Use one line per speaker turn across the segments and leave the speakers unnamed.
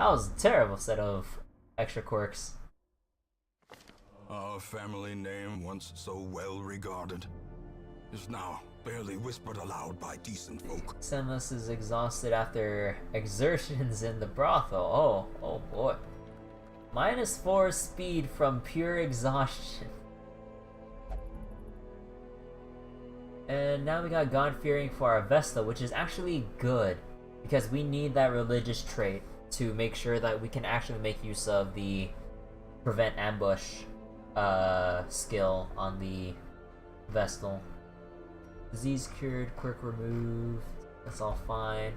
That was a terrible set of extra quirks.
Our family name, once so well regarded, is now barely whispered aloud by decent folk.
Semus is exhausted after exertions in the brothel. Oh boy. -4 speed from pure exhaustion. And now we got God-fearing for our Vesta, which is actually good, because we need that religious trait to make sure that we can actually make use of the prevent ambush skill on the Vestal. Disease cured, quirk removed, that's all fine.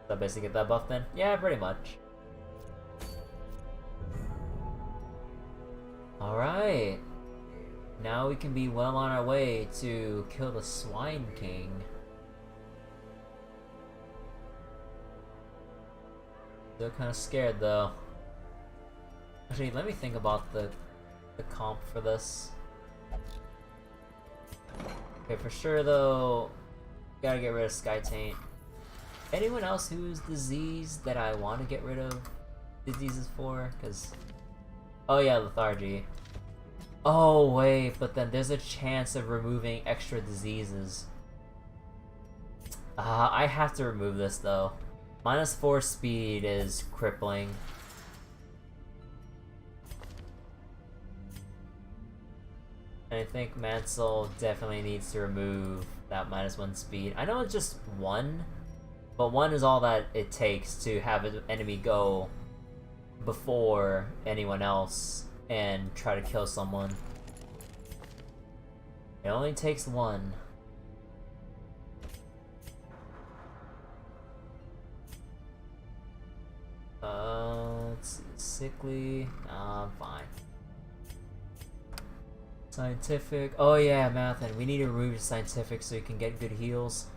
So basically get that buff then? Yeah, pretty much. Alright. Now we can be well on our way to kill the Swine King. Still kind of scared though. Actually, let me think about the comp for this. Okay, for sure though, gotta get rid of Sky Taint. Anyone else who's diseased that I want to get rid of diseases for? Cause, oh yeah, lethargy. Oh wait, but then there's a chance of removing extra diseases. I have to remove this though. -4 speed is crippling. And I think Mansell definitely needs to remove that -1 speed. I know it's just 1, but 1 is all that it takes to have an enemy go before anyone else and try to kill someone. It only takes 1. Let's see. Sickly. I'm fine. Scientific. Oh yeah, math, and we need to remove scientific so you can get good heals.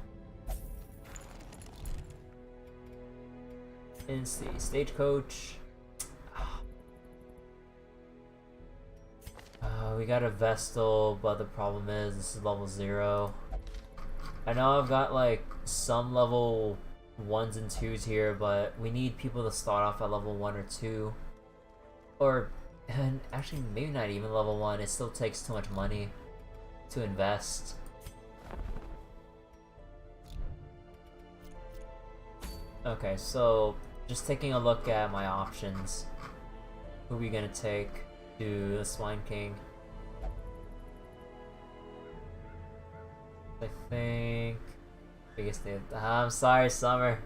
And see, stagecoach. We got a Vestal, but the problem is this is level 0. I know I've got like some level 1s and 2s here, but we need people to start off at level 1 or 2. Or, and actually maybe not even level 1, it still takes too much money to invest. Okay, so just taking a look at my options. Who are we gonna take to the Swine King? I think biggest thing. I'm sorry, Summer.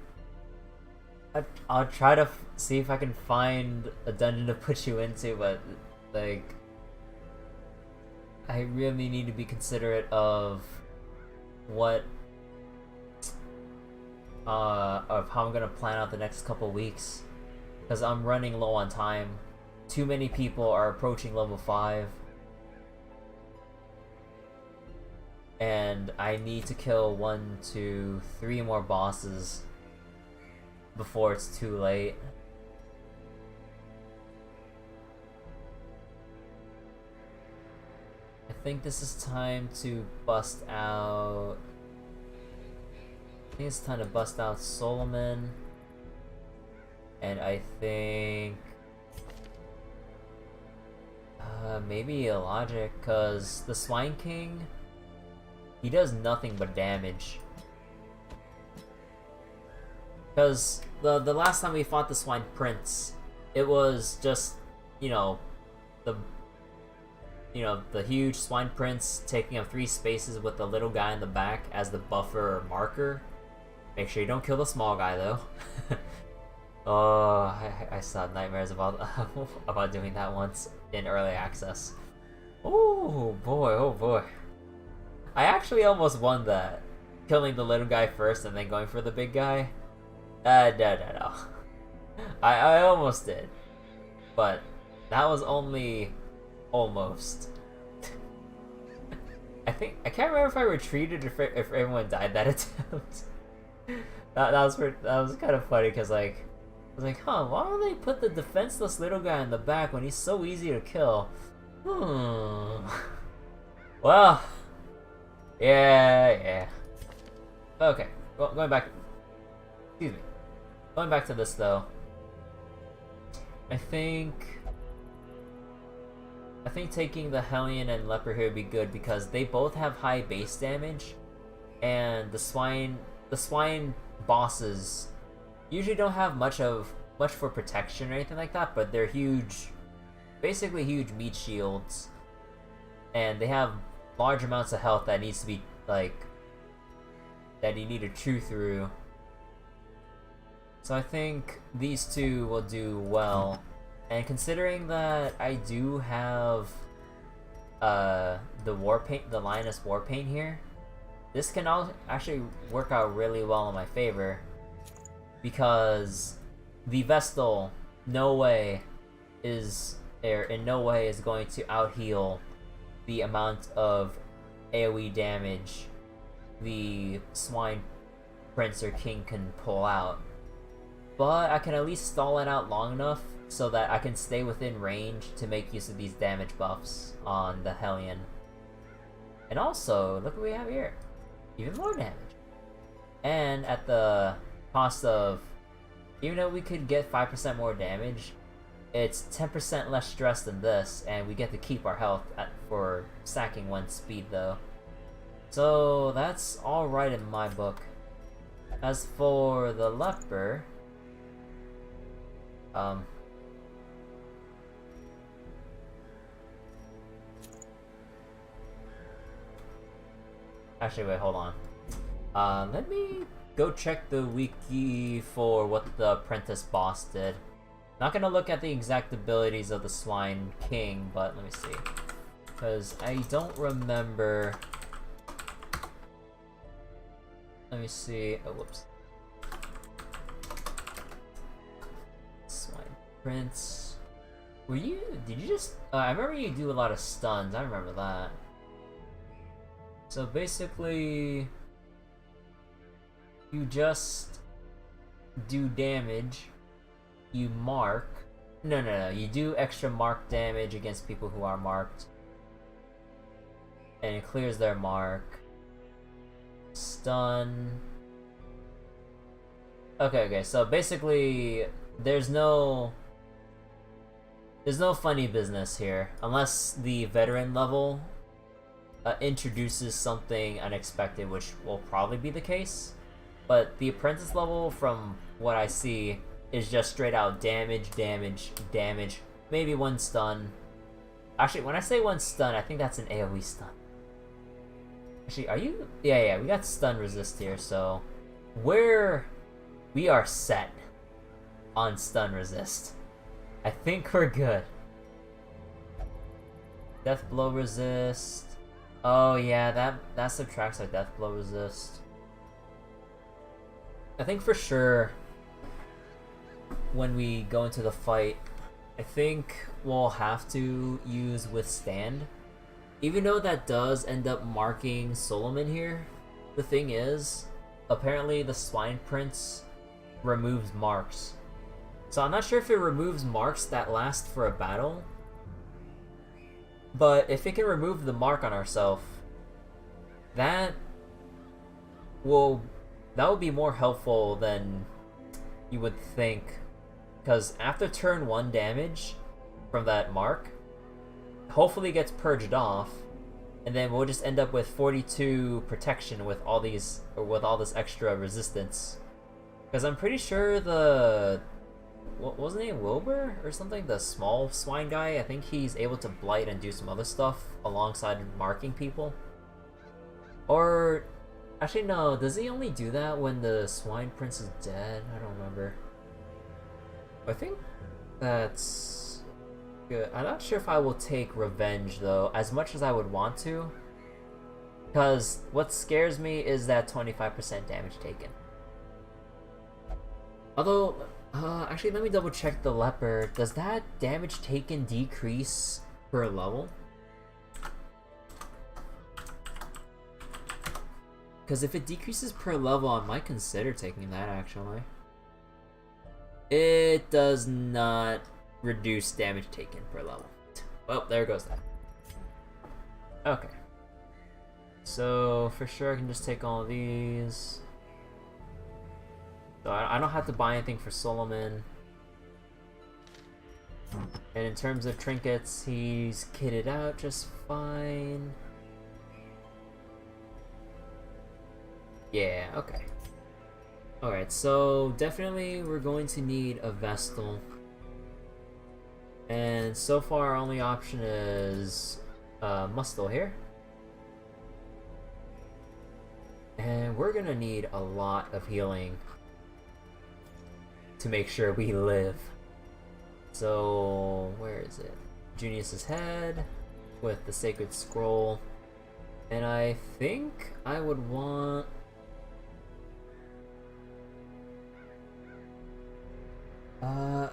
I'll try to see if I can find a dungeon to put you into, but like I really need to be considerate of what of how I'm gonna plan out the next couple weeks, because I'm running low on time. Too many people are approaching level 5. And I need to kill 1, 2, 3 more bosses before it's too late. I think this is time to bust out... I think it's time to bust out Solomon. And I think... maybe a Logic, because the Swine King... he does nothing but damage. Because the last time we fought the Swine Prince, it was just, the huge Swine Prince taking up 3 spaces with the little guy in the back as the buffer or marker. Make sure you don't kill the small guy though. Oh, I still have nightmares about about doing that once in early access. Oh boy. I actually almost won that. Killing the little guy first and then going for the big guy. No. I almost did. But that was only almost. I can't remember if I retreated or if everyone died that attempt. that was kind of funny because like I was like, huh, why don't they put the defenseless little guy in the back when he's so easy to kill? Well, yeah. Okay, well, going back. Excuse me. Going back to this though, I think taking the Hellion and Leper here would be good because they both have high base damage, and the swine bosses usually don't have much for protection or anything like that, but they're huge, basically huge meat shields, and they have large amounts of health that needs to be like that you need to chew through. So I think these two will do well. And considering that I do have the Lioness Warpaint here, this can actually work out really well in my favor, because the Vestal in no way is going to out-heal the amount of AoE damage the Swine Prince or King can pull out. But I can at least stall it out long enough so that I can stay within range to make use of these damage buffs on the Hellion. And also, look what we have here. Even more damage. And at the cost of, even though we could get 5% more damage, it's 10% less stress than this, and we get to keep our health for stacking 1 speed though. So that's alright in my book. As for the Leper, actually, wait, hold on. Let me go check the wiki for what the apprentice boss did. Not gonna look at the exact abilities of the Swine King, but let me see. Because I don't remember. Let me see. Oh, whoops. Swine Prince. Did you just... I remember you do a lot of stuns. I remember that. So basically, you just do damage, you mark, no, you do extra mark damage against people who are marked, and it clears their mark. Stun. Okay, so basically, there's no funny business here, unless the veteran level introduces something unexpected, which will probably be the case. But the apprentice level, from what I see, is just straight out damage, maybe 1 stun. Actually, when I say 1 stun, I think that's an AoE stun. Actually, are you? Yeah, we got stun resist here, so we are set on stun resist. I think we're good. Death blow resist. Oh yeah, that subtracts our death blow resist. I think for sure when we go into the fight, I think we'll have to use withstand. Even though that does end up marking Solomon here, the thing is, apparently the Swine Prince removes marks. So I'm not sure if it removes marks that last for a battle, but if it can remove the mark on ourselves, that will be more helpful than you would think. Because after turn 1 damage from that mark, hopefully gets purged off, and then we'll just end up with 42 protection with all this extra resistance. Because I'm pretty sure what was his name, Wilbur or something, the small swine guy, I think he's able to blight and do some other stuff alongside marking people. Or actually no, does he only do that when the Swine Prince is dead? I don't remember. I think that's good. I'm not sure if I will take revenge though, as much as I would want to, because what scares me is that 25% damage taken. Although actually, let me double check the Leper. Does that damage taken decrease per level? Because if it decreases per level, I might consider taking that, actually. It does not reduce damage taken per level. Well, there goes that. Okay. So, for sure, I can just take all of these. So I don't have to buy anything for Solomon. And in terms of trinkets, he's kitted out just fine. Yeah, okay. Alright, so definitely we're going to need a Vestal. And so far our only option is Mustel here. And we're gonna need a lot of healing to make sure we live. So, where is it? Junius's head with the Sacred Scroll. And I think I would want...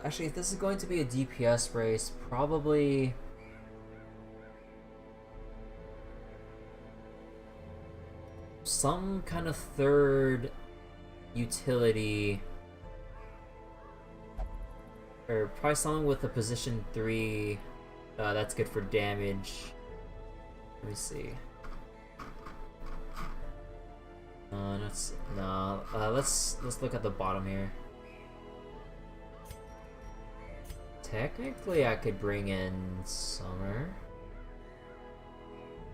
actually, if this is going to be a DPS race, probably... some kind of third utility, or probably something with a position 3 that's good for damage. Let me see. Let's look at the bottom here. Technically I could bring in Summer.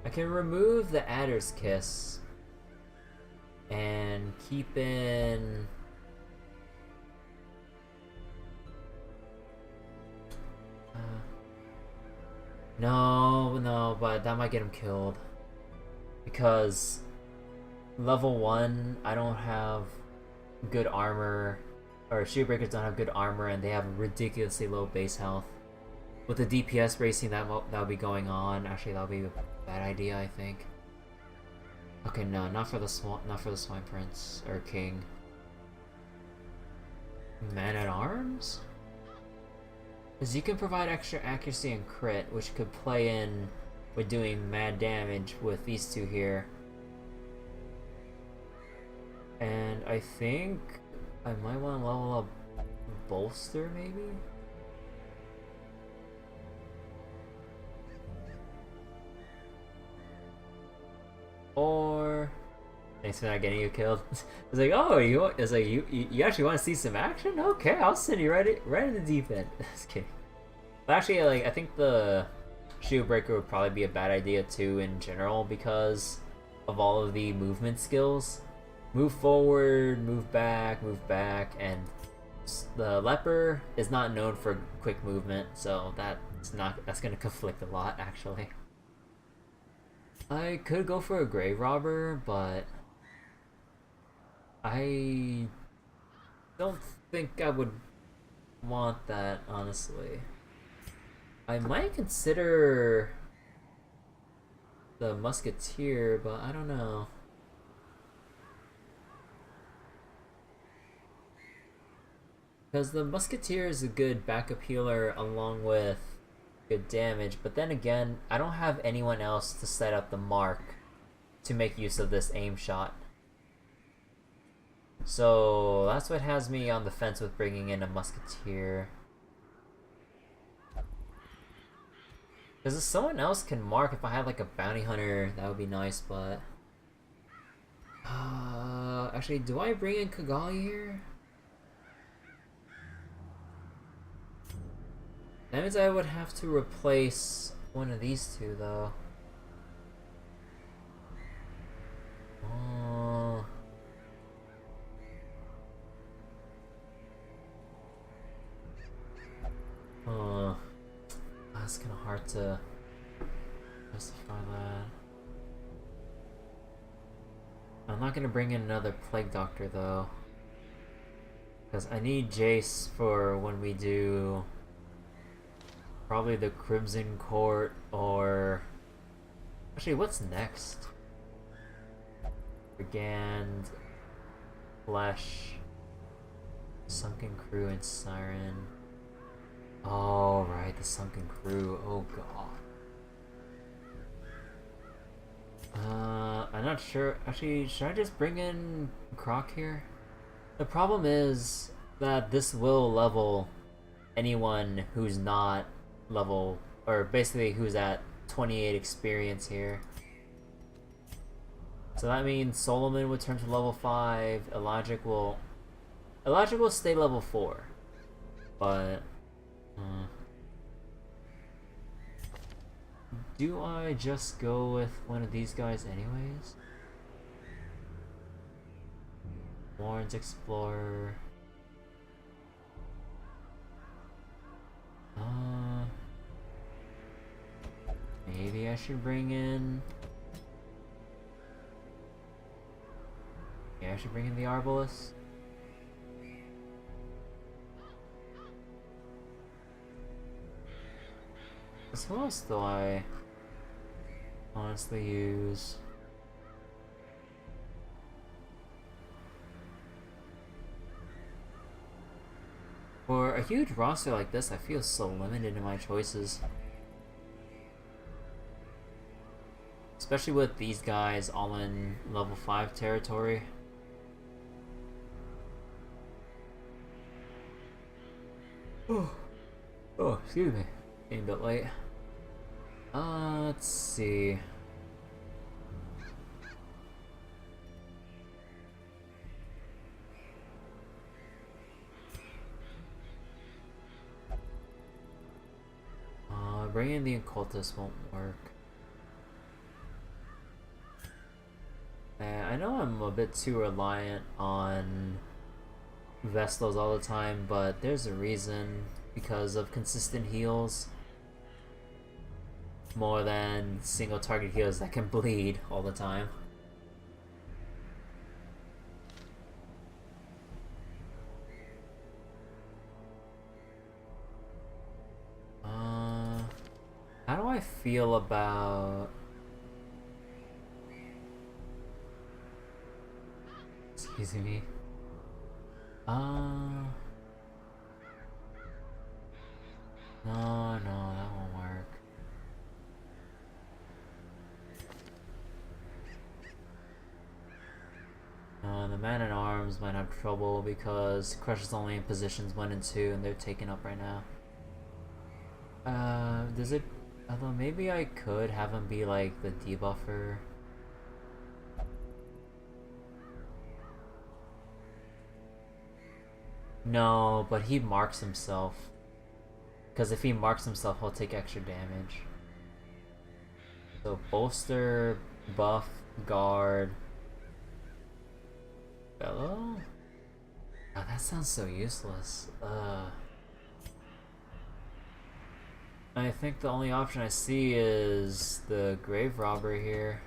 I can remove the Adder's Kiss and keep in no, but that might get him killed because level 1 I don't have good armor, or shield breakers don't have good armor, and they have ridiculously low base health. With the DPS racing that'll be going on, actually that'll be a bad idea, I think. Okay, no, not for the Swine Prince or King. Man at Arms? Because you can provide extra accuracy and crit, which could play in with doing mad damage with these two here. And I think I might want to level up Bolster, maybe? Or thanks for not getting you killed. It's like, oh, you actually want to see some action? Okay, I'll send you right in the deep end. Just kidding. But actually, like, I think the shield breaker would probably be a bad idea too in general because of all of the movement skills. Move forward, move back, and the leper is not known for quick movement, so that's gonna conflict a lot actually. I could go for a grave robber, but I don't think I would want that, honestly. I might consider the musketeer, but I don't know. Because the musketeer is a good backup healer along with good damage, but then again, I don't have anyone else to set up the mark to make use of this aim shot. So that's what has me on the fence with bringing in a musketeer. Because if someone else can mark, if I had like a bounty hunter, that would be nice, but... actually, do I bring in Kigali here? That means I would have to replace one of these two, though. That's kind of hard to justify that. I'm not gonna bring in another Plague Doctor, though. Because I need Jace for when we do... probably the Crimson Court, or... actually, what's next? Brigand, Flesh, Sunken Crew, and Siren. Oh, right, the Sunken Crew. Oh, God. I'm not sure. Actually, should I just bring in Croc here? The problem is that this will level anyone who's not level, or basically who's at 28 experience here. So that means Solomon would turn to level 5, Elogic will Elijah will stay level 4. But... do I just go with one of these guys anyways? Warren's Explorer. Maybe I should bring in... yeah, I should bring in the Arbalest. Who else do I honestly use? For a huge roster like this, I feel so limited in my choices. Especially with these guys all in level 5 territory. Oh, excuse me. Getting a bit late. Let's see. Bringing the occultist won't work. I know I'm a bit too reliant on Vestals all the time, but there's a reason, because of consistent heals. More than single target heals that can bleed all the time. How do I feel about... excuse me. No, that won't work. The Man-at-Arms might have trouble because Crush is only in positions 1 and 2 and they're taken up right now. Does it... although maybe I could have him be like the debuffer. No, but he marks himself. Because if he marks himself, he'll take extra damage. So bolster, buff, guard, fellow? Oh, that sounds so useless. I think the only option I see is the Grave Robber here.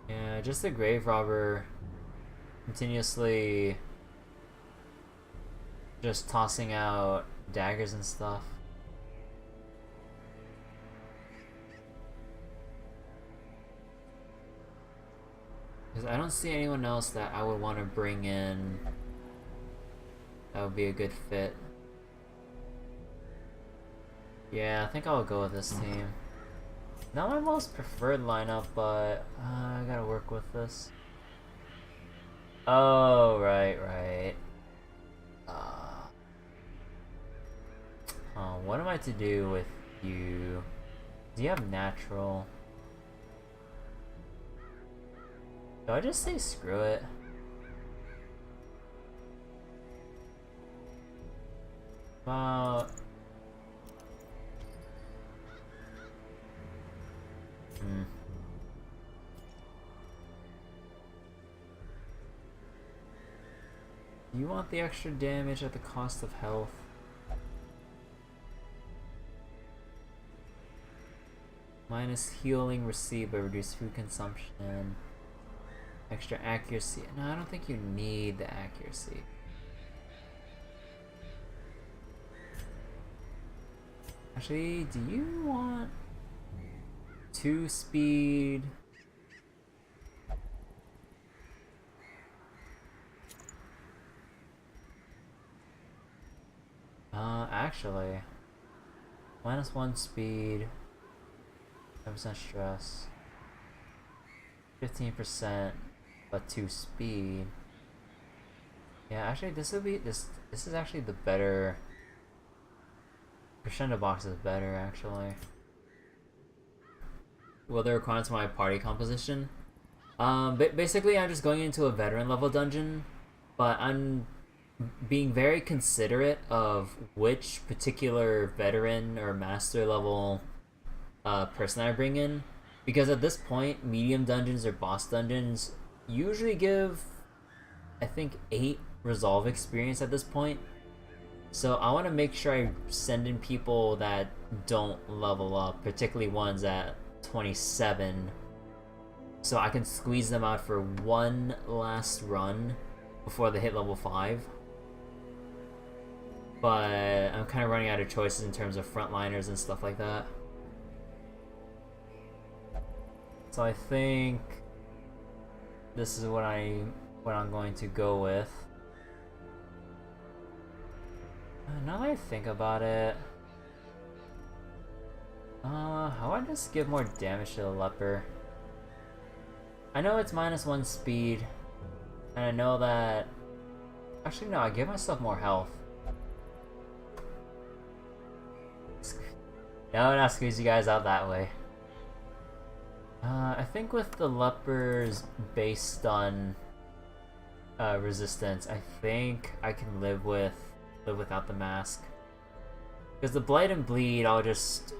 Yeah, just the Grave Robber continuously just tossing out daggers and stuff. Because I don't see anyone else that I would want to bring in that would be a good fit. Yeah, I think I'll go with this team. Not my most preferred lineup, but I gotta work with this. Oh, right. What am I to do with you? Do you have natural? Do I just say screw it? About... You want the extra damage at the cost of health? Minus healing received by reduced food consumption. Extra accuracy. No, I don't think you need the accuracy. Actually, do you want 2 speed? Actually, minus 1 speed, 10% stress, 15%, but 2 speed. Yeah, actually, this is actually the better. Crescendo box is better, actually. what the requirements for my party composition. Basically, I'm just going into a veteran level dungeon, but I'm being very considerate of which particular veteran or master level person I bring in, because at this point, medium dungeons or boss dungeons usually give, I think, 8 resolve experience at this point. So I want to make sure I send in people that don't level up, particularly ones at 27, so I can squeeze them out for one last run before they hit level 5. But I'm kind of running out of choices in terms of frontliners and stuff like that. So I think this is what I'm going to go with. Now that I think about it, how about I just give more damage to the leper? I know it's -1 speed, and I know that... Actually, no, I give myself more health. No, not squeeze you guys out that way. I think with the leper's base stun resistance, I think I can live without the mask. Because the blight and bleed, I'll just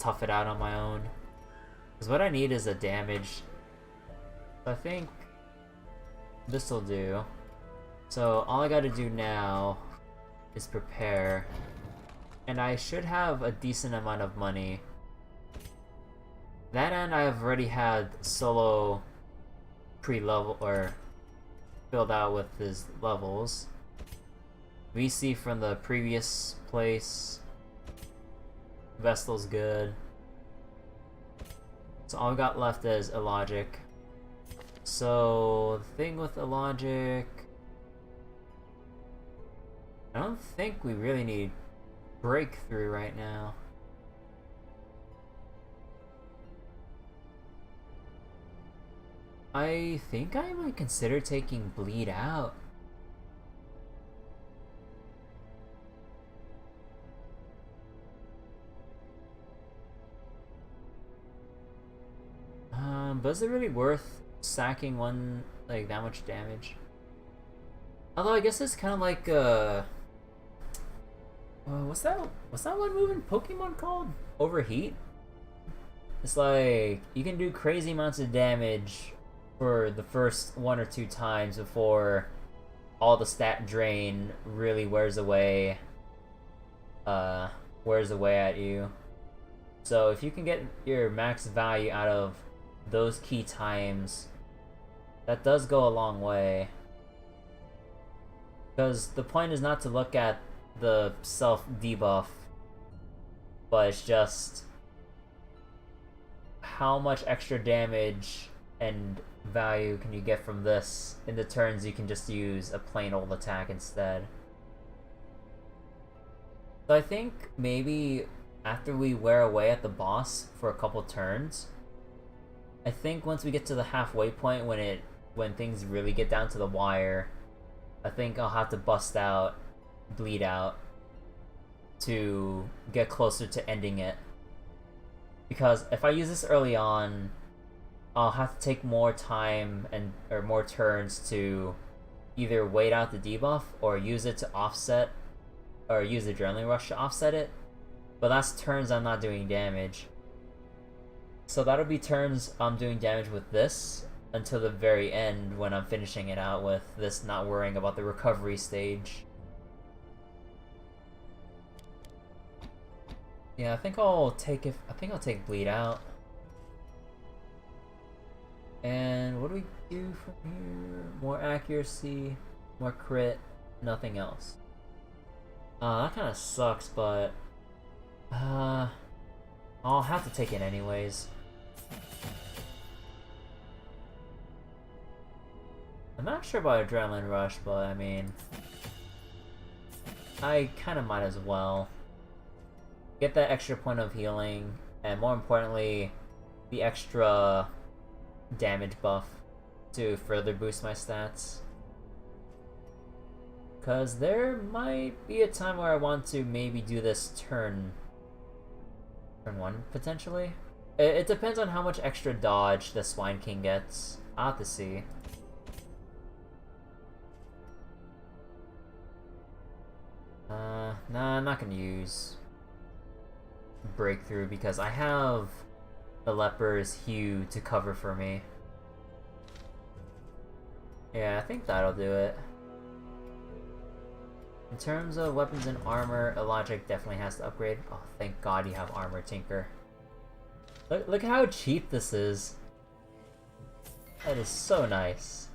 tough it out on my own. Because what I need is a damage. So I think this'll do. So all I gotta do now is prepare. And I should have a decent amount of money. That end, I've already had solo pre-level or filled out with his levels. VC from the previous place. Vestal's good. So all I've got left is Illogic. So the thing with Illogic, I don't think we really need Breakthrough right now. I think I might consider taking Bleed out. But is it really worth sacking one, like, that much damage? Although I guess it's kind of like what's that one move in Pokemon called? Overheat? It's like you can do crazy amounts of damage for the first 1 or 2 times before all the stat drain really wears away at you. So if you can get your max value out of those key times, that does go a long way. Because the point is not to look at the self debuff, but it's just how much extra damage and value can you get from this in the turns you can just use a plain old attack instead. So I think maybe after we wear away at the boss for a couple turns, I think once we get to the halfway point when things really get down to the wire, I think I'll have to bust out Bleed Out to get closer to ending it. Because if I use this early on, I'll have to take more time or more turns to either wait out the debuff or use it to offset, or use the Adrenaline Rush to offset it. But that's turns I'm not doing damage. So that'll be turns I'm doing damage with this until the very end when I'm finishing it out with this, not worrying about the recovery stage. Yeah, I think I'll take Bleed Out. And what do we do from here? More accuracy, more crit, nothing else. That kind of sucks, but I'll have to take it anyways. I'm not sure about Adrenaline Rush, but I mean, I kind of might as well. Get that extra point of healing, and more importantly, the extra damage buff to further boost my stats. Because there might be a time where I want to maybe do this turn 1, potentially. It depends on how much extra dodge the Swine King gets. I'll have to see. Nah, I'm not gonna use Breakthrough because I have the Leper's Hue to cover for me. Yeah, I think that'll do it. In terms of weapons and armor, Illogic definitely has to upgrade. Oh, thank God you have Armor Tinker. Look how cheap this is. That is so nice.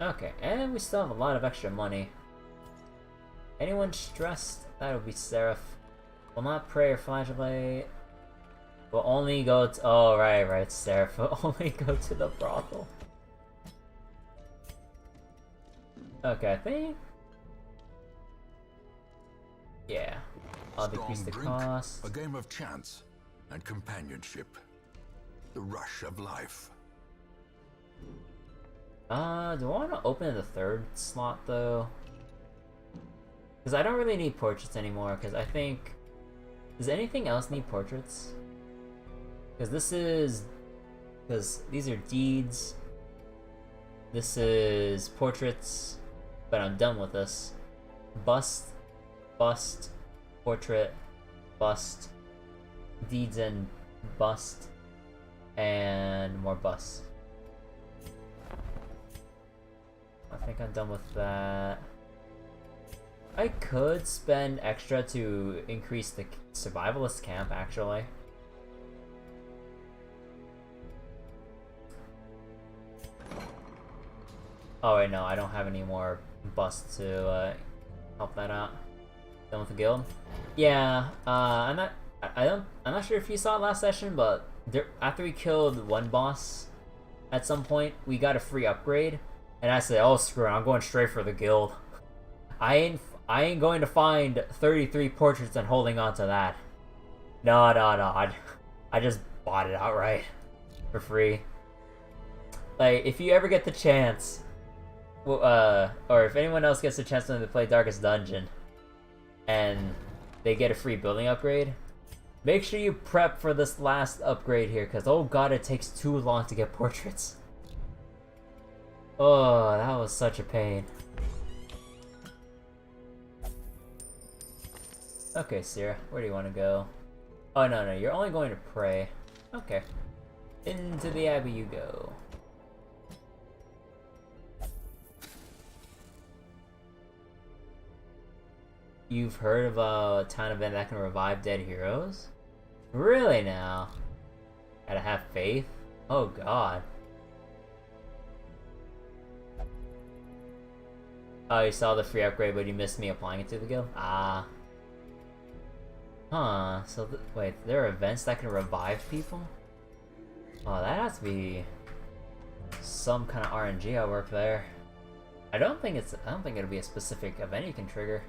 Okay, and we still have a lot of extra money. Anyone stressed? That would be Seraph. Will not pray or flagellate. Will only go to— oh, right, Seraph. Will only go to the brothel. Okay, I think... yeah. I'll decrease the cost.
A game of chance and companionship. The rush of life.
Do I want to open the third slot, though? Because I don't really need portraits anymore, because I think... does anything else need portraits? Because this is... because these are deeds. This is portraits. But I'm done with this. Bust, bust, portrait, bust, deeds and bust, and more bust. I think I'm done with that. I could spend extra to increase the survivalist camp, actually. Oh wait, no, I don't have any more busts to help that out. Done with the guild? Yeah, I'm not sure if you saw it last session, but after we killed one boss, at some point we got a free upgrade, and I said, "Oh screw it, I'm going straight for the guild. I ain't going to find 33 portraits and holding on to that. No, I just bought it outright for free. Like, if you ever get the chance, or if anyone else gets the chance to play Darkest Dungeon, and they get a free building upgrade, make sure you prep for this last upgrade here, because oh god, it takes too long to get portraits. Oh, that was such a pain. Okay, Sierra, where do you want to go? Oh, no, you're only going to pray. Okay. Into the Abbey you go. You've heard of a town event that can revive dead heroes? Really now? Gotta have faith? Oh god. Oh, you saw the free upgrade, but you missed me applying it to the guild? Ah. Huh, so wait, there are events that can revive people? Oh, that has to be some kind of RNG at work there. I don't think it'll be a specific event you can trigger.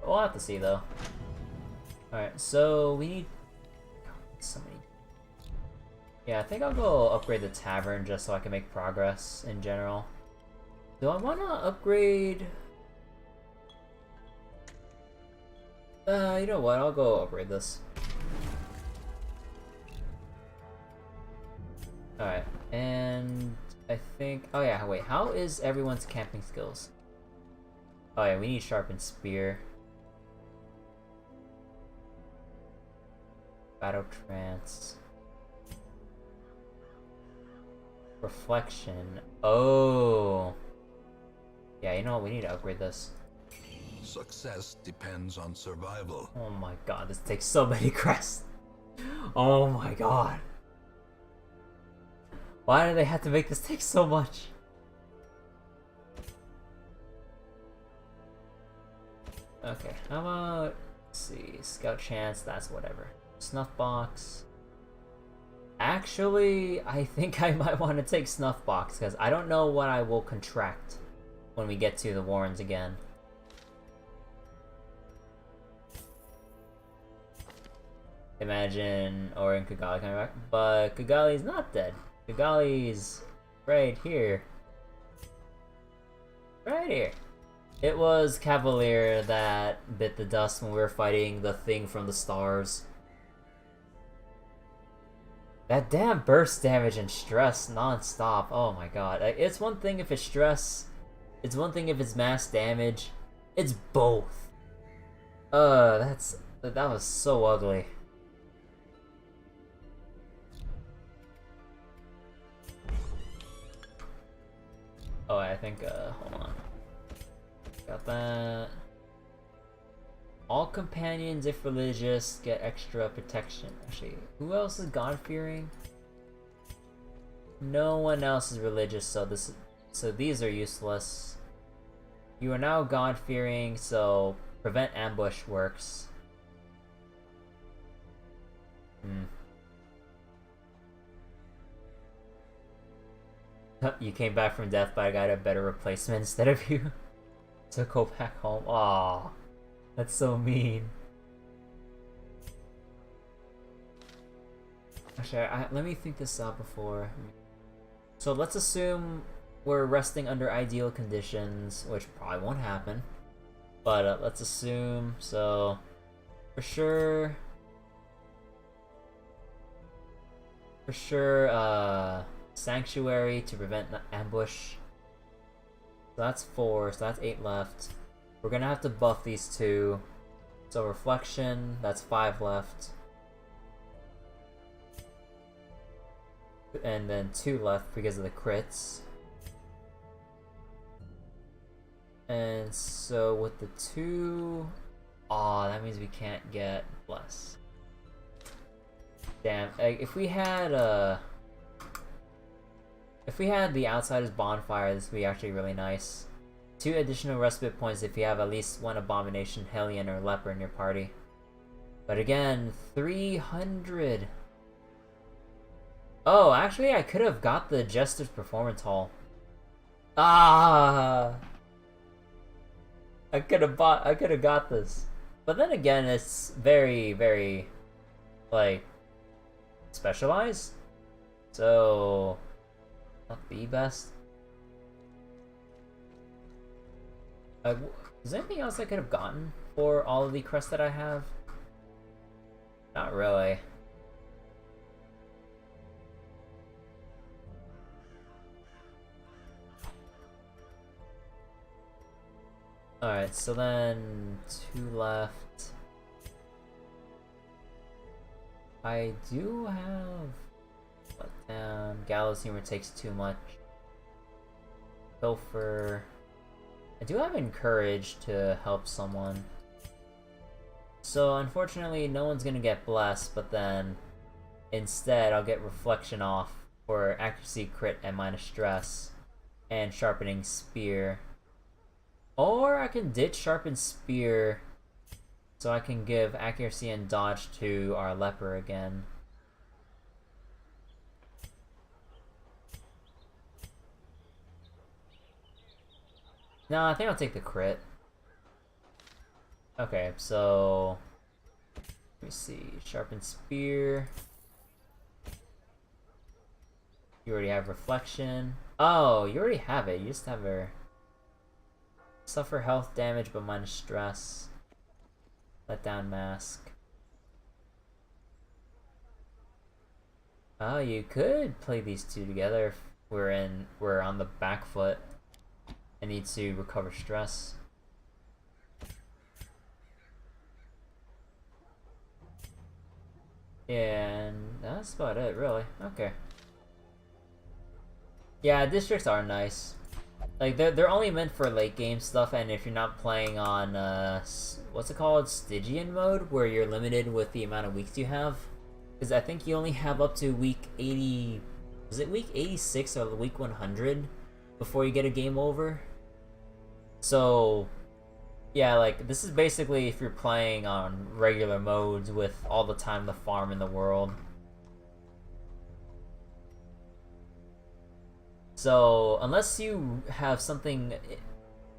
We'll have to see though. Alright, so we need so many. Yeah, I think I'll go upgrade the tavern just so I can make progress in general. Do I want to upgrade? You know what? I'll go upgrade this. Alright, and I think... oh yeah, wait, how is everyone's camping skills? Oh yeah, we need sharpened spear. Battle trance. Reflection. Oh. Yeah, you know what? We need to upgrade this.
Success depends on survival.
Oh my god, this takes so many crests. Oh my god. Why do they have to make this take so much? Okay, how about... let's see, scout chance, that's whatever. Snuff box. Actually, I think I might want to take snuff box, because I don't know what I will contract when we get to the Warrens again. Imagine Ori and Kigali coming back, but Kigali's not dead. Kigali's right here. Right here. It was Cavalier that bit the dust when we were fighting the thing from the stars. That damn burst damage and stress non-stop. Oh my god. It's one thing if it's stress. It's one thing if it's mass damage. It's both. That was so ugly. Oh, I think, hold on. Got that. All companions, if religious, get extra protection. Actually, who else is God-fearing? No one else is religious, so these are useless. You are now God-fearing, so prevent ambush works. You came back from death, but I got a better replacement instead of you. To go back home. Aww. That's so mean. Actually, let me think this out before. So let's assume we're resting under ideal conditions, which probably won't happen. But let's assume, so for sure, Sanctuary to prevent ambush. So that's 4, so that's 8 left. We're gonna have to buff these 2. So Reflection, that's 5 left. And then 2 left because of the crits. And so with the 2... Aw, that means we can't get Bless. Damn, if we had the Outsider's Bonfire, this would be actually really nice. 2 additional respite points if you have at least 1 Abomination, Hellion, or Leper in your party. But again, 300. Oh, actually, I could have got the Jester's Performance Hall. Ah! I could have got this. But then again, it's very, very, like, specialized. So, not the best. Is there anything else I could have gotten for all of the crests that I have? Not really. Alright, so then 2 left. I do have let down. Gallows Humor takes too much. Pilfer. I do have Encourage to help someone. So unfortunately no one's gonna get Blessed, but then instead I'll get Reflection off for Accuracy Crit and minus Stress and Sharpening Spear. Or I can ditch Sharpen Spear so I can give Accuracy and Dodge to our Leper again. No, I think I'll take the crit. Okay, so let me see. Sharpen Spear. You already have Reflection. Oh, you already have it. You just have her. Suffer health damage but minus stress. Let down mask. Oh, you could play these 2 together if we're on the back foot and need to recover stress. And that's about it, really. Okay. Yeah, districts are nice. Like, they're only meant for late game stuff, and if you're not playing on, what's it called? Stygian mode, where you're limited with the amount of weeks you have. Because I think you only have up to week 80... Was it week 86 or week 100 before you get a game over? So, yeah, like, this is basically if you're playing on regular modes with all the time to farm in the world. So, unless you have something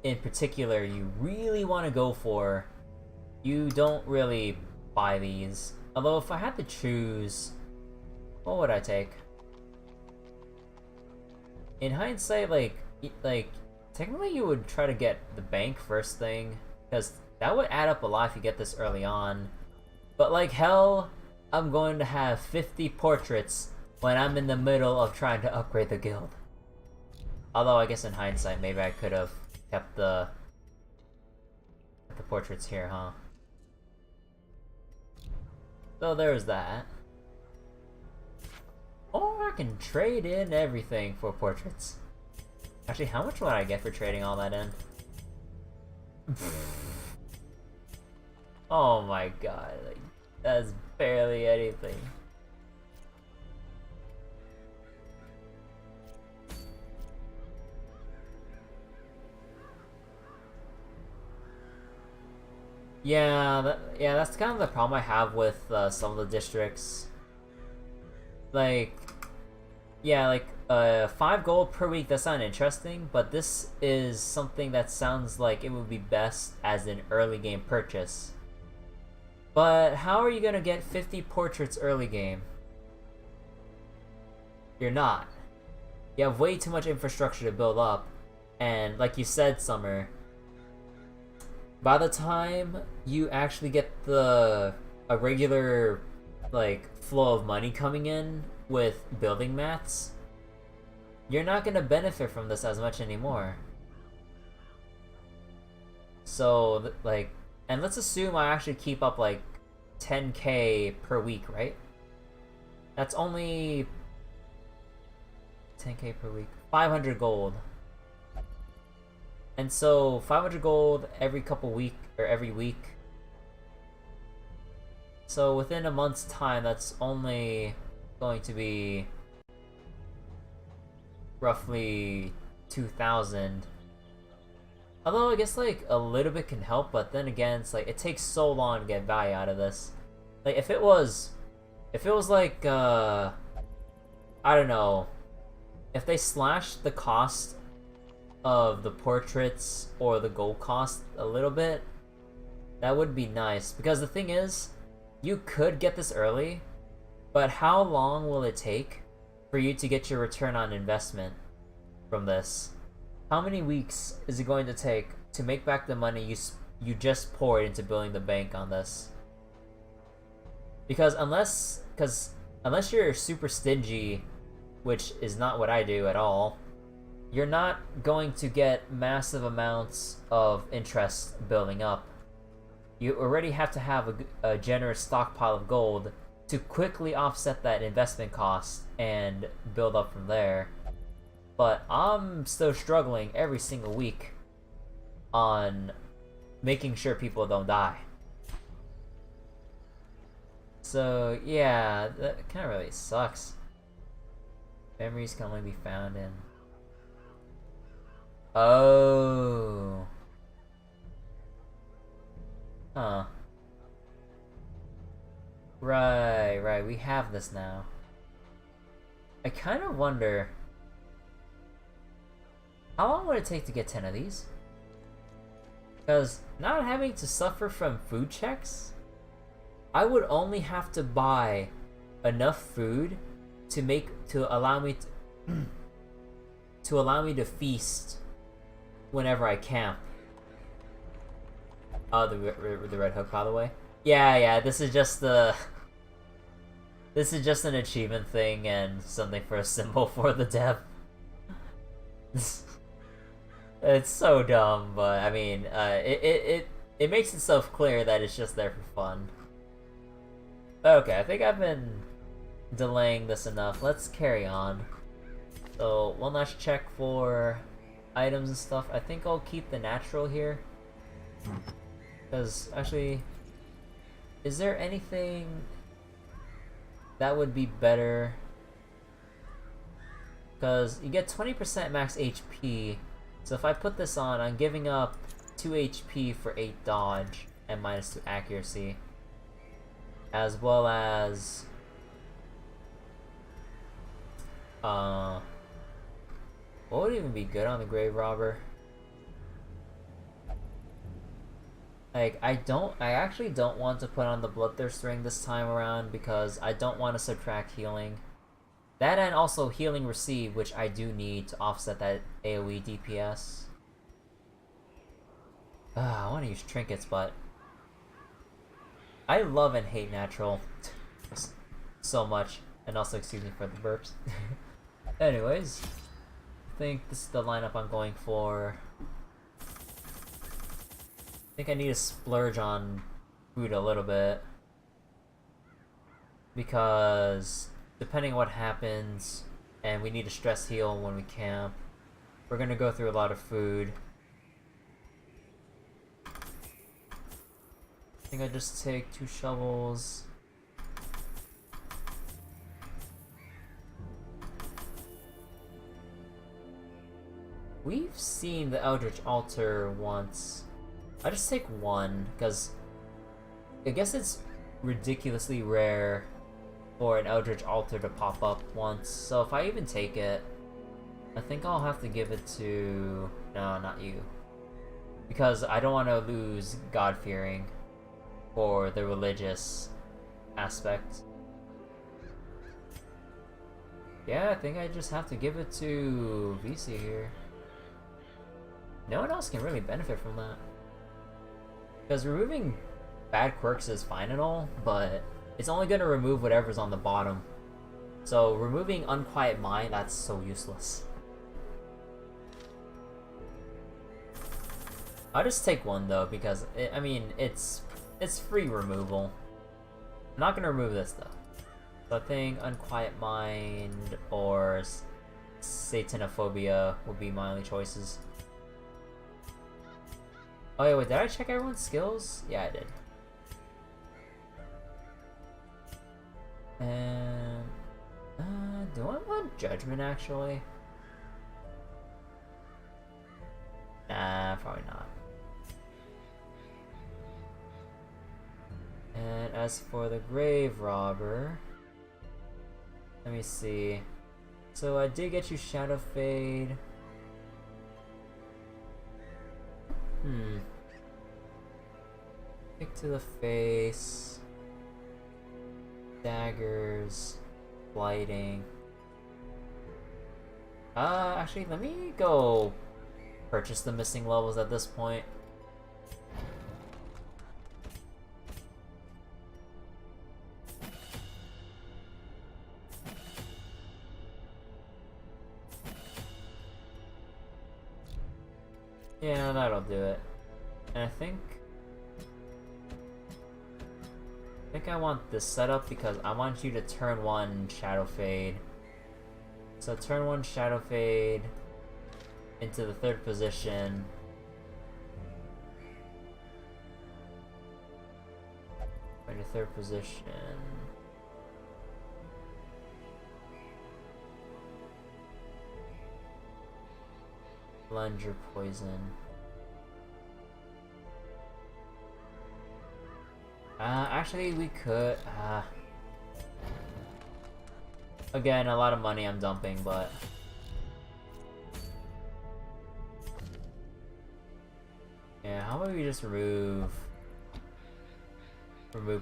in particular you really want to go for, you don't really buy these. Although, if I had to choose, what would I take? In hindsight, like technically you would try to get the bank first thing, because that would add up a lot if you get this early on. But like hell, I'm going to have 50 portraits when I'm in the middle of trying to upgrade the guild. Although I guess in hindsight, maybe I could have kept the portraits here, huh? So there's that. Or I can trade in everything for portraits. Actually, how much would I get for trading all that in? Oh my god, like, that's barely anything. Yeah, that's kind of the problem I have with some of the districts. Like, yeah, like 5 gold per week, that sounds interesting, but this is something that sounds like it would be best as an early game purchase. But how are you gonna get 50 portraits early game? You're not. You have way too much infrastructure to build up, and like you said, Summer, by the time you actually get a regular like flow of money coming in with building mats, you're not gonna benefit from this as much anymore. So like, and let's assume I actually keep up like 10k per week, right? That's only 10k per week, 500 gold. And so 500 gold every every week. So within a month's time, that's only going to be roughly 2,000. Although I guess like a little bit can help, but then again, it's like it takes so long to get value out of this. Like if it was like I don't know, if they slashed the cost of the portraits or the gold cost a little bit, that would be nice. Because the thing is, you could get this early, but how long will it take for you to get your return on investment from this? How many weeks is it going to take to make back the money you just poured into building the bank on this? Because unless you're super stingy, which is not what I do at all, you're not going to get massive amounts of interest building up. You already have to have a generous stockpile of gold to quickly offset that investment cost and build up from there. But I'm still struggling every single week on making sure people don't die. So yeah, that kind of really sucks. Memories can only be found in... Oh. Huh. Right, we have this now. I kind of wonder, how long would it take to get 10 of these? Because not having to suffer from food checks, I would only have to buy enough food to allow me to feast whenever I camp. Oh, the red hook, by the way. Yeah, this is just an achievement thing and something for a symbol for the dev. It's so dumb, but I mean, it makes itself clear that it's just there for fun. Okay, I think I've been delaying this enough. Let's carry on. So, one last check for items and stuff. I think I'll keep the natural here. Because, actually, is there anything that would be better? Because you get 20% max HP. So if I put this on, I'm giving up 2 HP for 8 dodge and -2 accuracy. As well as... what would even be good on the Grave Robber? Like, I actually don't want to put on the Bloodthirst Ring this time around because I don't want to subtract healing. That and also healing receive, which I do need to offset that AoE DPS. I want to use trinkets, but I love and hate natural so much. And also, excuse me for the burps. Anyways, I think this is the lineup I'm going for. I think I need to splurge on food a little bit. Because depending on what happens, and we need to stress heal when we camp, we're gonna go through a lot of food. I think I just take 2 shovels. We've seen the Eldritch Altar once. I just take 1, because I guess it's ridiculously rare for an Eldritch Altar to pop up once. So if I even take it, I think I'll have to give it to... No, not you. Because I don't want to lose God-fearing for the religious aspect. Yeah, I think I just have to give it to VC here. No one else can really benefit from that. Because removing bad quirks is fine and all, but it's only going to remove whatever's on the bottom. So removing Unquiet Mind, that's so useless. I'll just take 1 though, because I mean it's free removal. I'm not going to remove this though. So I think Unquiet Mind or Satanophobia would be my only choices. Oh yeah, wait, did I check everyone's skills? Yeah, I did. And do I want Judgment actually? Nah, probably not. And as for the Grave Robber, let me see. So I did get you Shadow Fade. Kick to the face. Daggers. Blighting. Actually, let me go purchase the missing levels at this point. Yeah, that'll do it. And I think I want this setup because I want you to turn 1 Shadow Fade. So turn 1 Shadow Fade into the 3rd position. In the 3rd position. Plunger Poison. Actually, we could. Again, a lot of money I'm dumping, but. Yeah, how about we just remove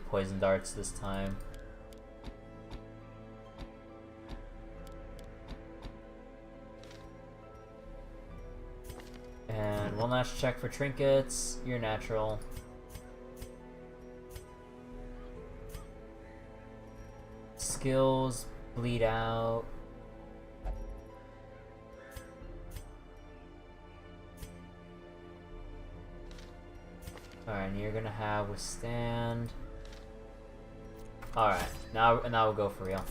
Poison Darts this time? And one last check for trinkets. You're natural. Skills, bleed out. Alright, and you're gonna have withstand. Alright, now we'll go for real.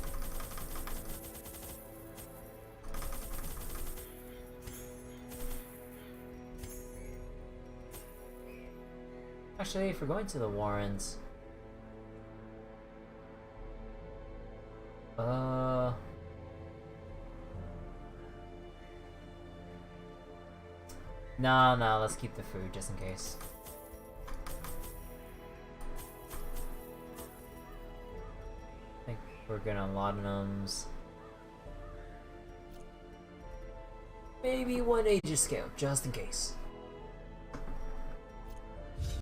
Actually, if we're going to the Warrens, no, let's keep the food just in case. I think we're good on laudanums. Maybe 1 Aegis scale, just in case.